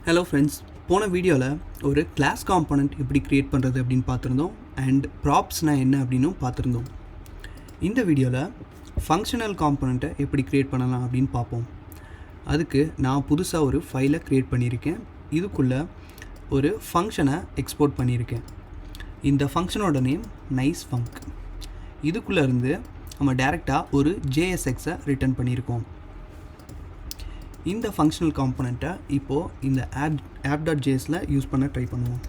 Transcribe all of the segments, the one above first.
Hello friends, போன வீடியோவில் ஒரு கிளாஸ் காம்பனண்ட் எப்படி க்ரியேட் பண்ணுறது அப்படின்னு பார்த்துருந்தோம். அண்ட் ப்ராப்ஸ்னால் என்ன அப்படின்னும் பார்த்துருந்தோம். இந்த வீடியோவில் ஃபங்க்ஷனல் காம்பனண்ட்டை எப்படி க்ரியேட் பண்ணலாம் அப்படின்னு பார்ப்போம். அதுக்கு நான் புதுசாக ஒரு ஃபைலை க்ரியேட் பண்ணியிருக்கேன். இதுக்குள்ளே ஒரு ஃபங்க்ஷனை எக்ஸ்போர்ட் பண்ணியிருக்கேன். இந்த ஃபங்க்ஷனோட நேம் நைஸ் ஃபங்க். இதுக்குள்ளே இருந்து நம்ம டேரெக்டாக ஒரு ஜேஎஸ்எக்ஸை ரிட்டர்ன் பண்ணியிருக்கோம். இந்த ஃபங்க்ஷனல் காம்பனண்ட்டை இப்போது இந்த app.jsல யூஸ் பண்ண ட்ரை பண்ணுவோம்.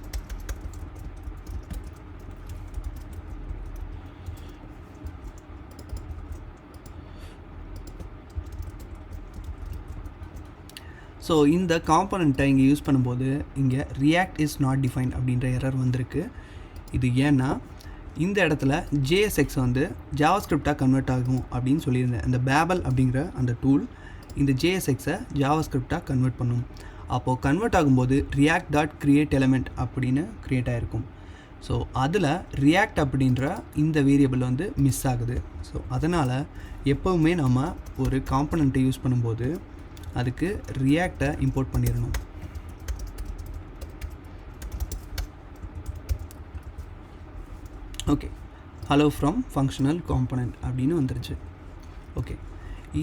ஸோ இந்த காம்பனண்ட்டை இங்கே யூஸ் பண்ணும்போது இங்கே react is not defined அப்படின்ற எரர் வந்திருக்கு. இது ஏன்னா இந்த இடத்துல JSX வந்து ஜாவாஸ்கிரிப்டாக கன்வெர்ட் ஆகும் அப்படின்னு சொல்லியிருந்தேன். அந்த பேபல் அப்படிங்கிற அந்த டூல் இந்த JSX-ஐ ஜாவாஸ்கிரிப்டாக கன்வெர்ட் பண்ணும். அப்போது கன்வெர்ட் ஆகும்போது react.createElement அப்படின்னு க்ரியேட் ஆகிருக்கும். ஸோ அதில் react அப்படின்ற இந்த வேரியபிள் வந்து மிஸ் ஆகுது. ஸோ அதனால் எப்போவுமே நம்ம ஒரு காம்பனண்ட்டை யூஸ் பண்ணும்போது அதுக்கு react-ஐ இம்போர்ட் பண்ணிடணும். Okay, hello from functional component அப்படின்னு வந்துருச்சு. ஓகே,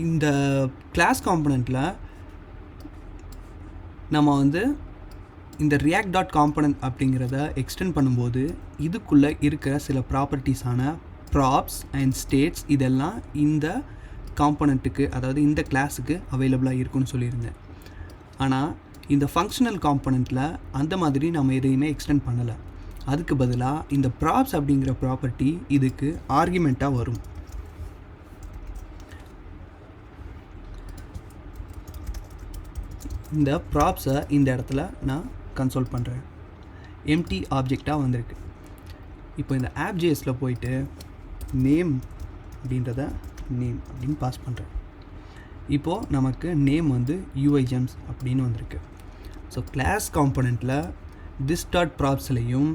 இந்த கிளாஸ் காம்பனண்ட்டில் நம்ம வந்து இந்த react.component அப்படிங்கிறத எக்ஸ்டெண்ட் பண்ணும்போது இதுக்குள்ளே இருக்கிற சில ப்ராப்பர்ட்டிஸான ப்ராப்ஸ் அண்ட் ஸ்டேட்ஸ் இதெல்லாம் இந்த காம்பனண்ட்டுக்கு, அதாவது இந்த கிளாஸுக்கு அவைலபிளாக இருக்குன்னு சொல்லியிருந்தேன். ஆனால் இந்த ஃபங்க்ஷனல் காம்பனண்ட்டில் அந்த மாதிரி நம்ம எதையுமே எக்ஸ்டெண்ட் பண்ணலை. அதுக்கு பதிலாக இந்த ப்ராப்ஸ் அப்படிங்கிற ப்ராப்பர்ட்டி இதுக்கு ஆர்குமெண்ட்டாக வரும். இந்த ப்ராப்ஸை இந்த இடத்துல நான் கன்சோல் பண்ணுறேன். எம்டி ஆப்ஜெக்டாக வந்திருக்கு. இப்போ இந்த app.jsல போயிட்டு நேம் அப்படின்றத நேம் அப்படின்னு பாஸ் பண்ணுறேன். இப்போது நமக்கு நேம் வந்து UIGEMS அப்படின்னு வந்திருக்கு. ஸோ கிளாஸ் காம்பனண்ட்டில் this.props-லையும்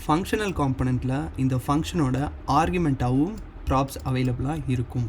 ஃபங்க்ஷனல் காம்பனண்ட்டில் இந்த ஃபங்க்ஷனோட ஆர்குமெண்ட்டாகவும் ப்ராப்ஸ் அவைலபிளாக இருக்கும்.